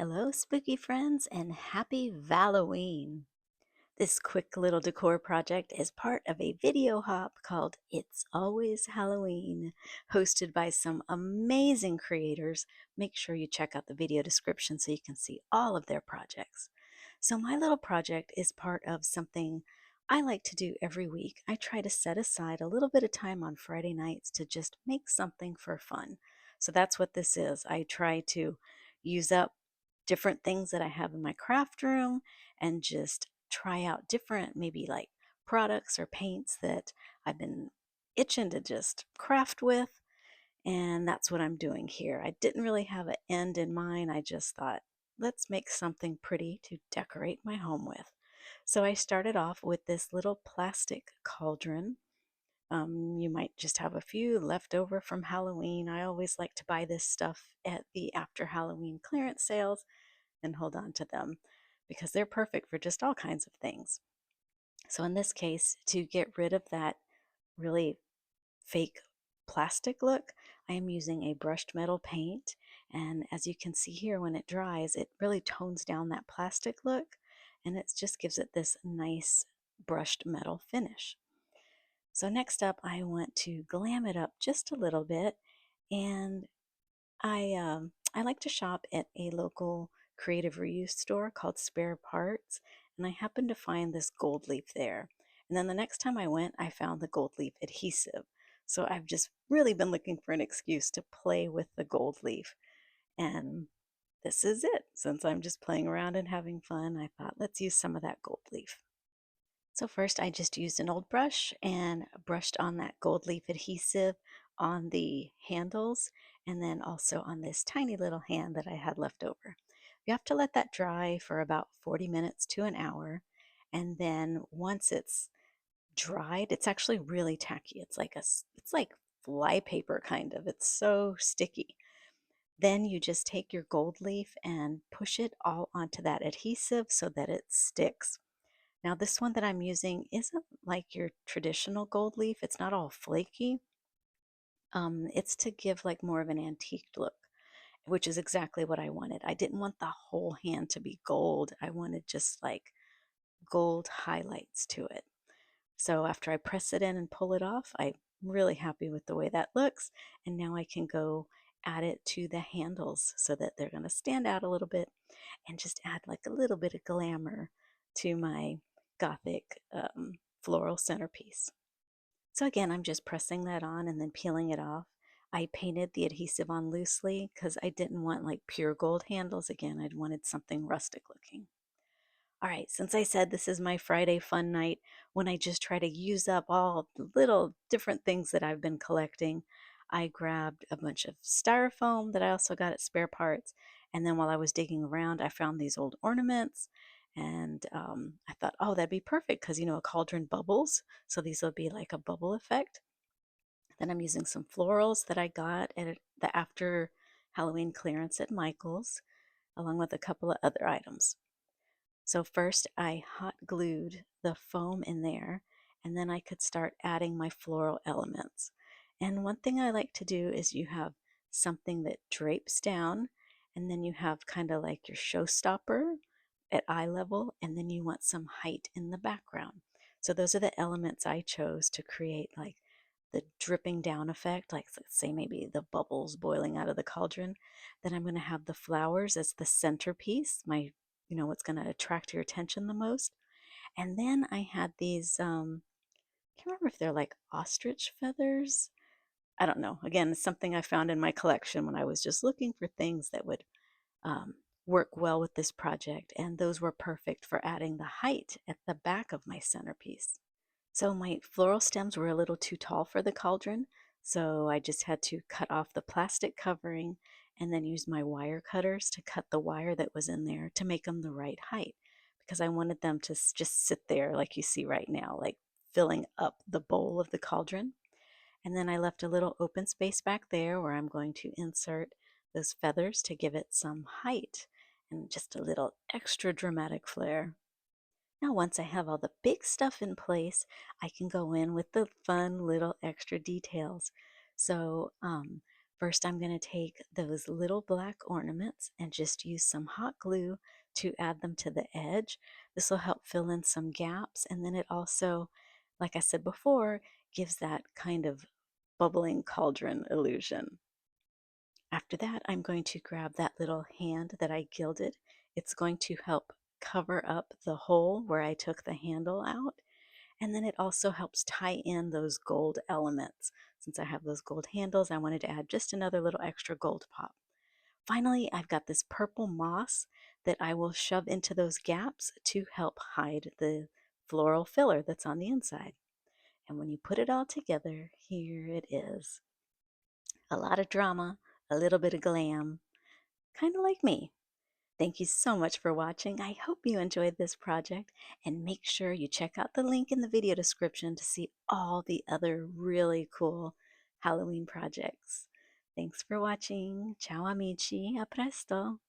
Hello, spooky friends, and happy Halloween! This quick little decor project is part of a video hop called It's Always Halloween, hosted by some amazing creators. Make sure you check out the video description so you can see all of their projects. So, my little project is part of something I like to do every week. I try to set aside a little bit of time on Friday nights to just make something for fun. So, that's what this is. I try to use up different things that I have in my craft room and just try out different, maybe like products or paints that I've been itching to just craft with. And that's what I'm doing here. I didn't really have an end in mind. I just thought, let's make something pretty to decorate my home with. So I started off with this little plastic cauldron. You might just have a few left over from Halloween. I always like to buy this stuff at the after Halloween clearance sales and hold on to them because they're perfect for just all kinds of things. So in this case, to get rid of that really fake plastic look, I am using a brushed metal paint. And as you can see here, when it dries, it really tones down that plastic look and it just gives it this nice brushed metal finish. So next up, I want to glam it up just a little bit, and I like to shop at a local creative reuse store called Spare Parts, and I happened to find this gold leaf there. And then the next time I went, I found the gold leaf adhesive. So I've just really been looking for an excuse to play with the gold leaf. And this is it. Since I'm just playing around and having fun, I thought let's use some of that gold leaf. So first I just used an old brush and brushed on that gold leaf adhesive on the handles and then also on this tiny little hand that I had left over. You have to let that dry for about 40 minutes to an hour. And then once it's dried, it's actually really tacky. It's like fly paper kind of. It's so sticky. Then you just take your gold leaf and push it all onto that adhesive so that it sticks. Now, this one that I'm using isn't like your traditional gold leaf. It's not all flaky. It's to give like more of an antique look, which is exactly what I wanted. I didn't want the whole hand to be gold. I wanted just like gold highlights to it. So after I press it in and pull it off, I'm really happy with the way that looks. And now I can go add it to the handles so that they're going to stand out a little bit and just add like a little bit of glamour to my Gothic floral centerpiece. So again, I'm just pressing that on and then peeling it off. I painted the adhesive on loosely because I didn't want like pure gold handles. Again, I wanted something rustic looking. All right, since I said this is my Friday fun night, when I just try to use up all the little different things that I've been collecting, I grabbed a bunch of styrofoam that I also got at Spare Parts. And then while I was digging around, I found these old ornaments. And I thought, oh, that'd be perfect because, a cauldron bubbles. So these will be like a bubble effect. Then I'm using some florals that I got at the after Halloween clearance at Michael's, along with a couple of other items. So first I hot glued the foam in there and then I could start adding my floral elements. And one thing I like to do is you have something that drapes down and then you have kind of like your showstopper at eye level and then you want some height in the background. So those are the elements I chose to create like the dripping down effect, like let's say maybe the bubbles boiling out of the cauldron. Then I'm going to have the flowers as the centerpiece, what's going to attract your attention the most. And then I had these, I can't remember if they're like ostrich feathers. I don't know. Again, it's something I found in my collection when I was just looking for things that would um, work well with this project. And those were perfect for adding the height at the back of my centerpiece. So my floral stems were a little too tall for the cauldron, so I just had to cut off the plastic covering and then use my wire cutters to cut the wire that was in there to make them the right height because I wanted them to just sit there like you see right now, like filling up the bowl of the cauldron. And then I left a little open space back there where I'm going to insert those feathers to give it some height and just a little extra dramatic flair. Now, once I have all the big stuff in place, I can go in with the fun little extra details. So, First, I'm going to take those little black ornaments and just use some hot glue to add them to the edge. This will help fill in some gaps, and then it also, like I said before, gives that kind of bubbling cauldron illusion. After that, I'm going to grab that little hand that I gilded. It's going to help cover up the hole where I took the handle out. And then it also helps tie in those gold elements. Since I have those gold handles, I wanted to add just another little extra gold pop. Finally, I've got this purple moss that I will shove into those gaps to help hide the floral filler that's on the inside. And when you put it all together, here it is. A lot of drama, a little bit of glam, kind of like me. Thank you so much for watching. I hope you enjoyed this project, and make sure you check out the link in the video description to see all the other really cool Halloween projects. Thanks for watching. Ciao amici, a presto.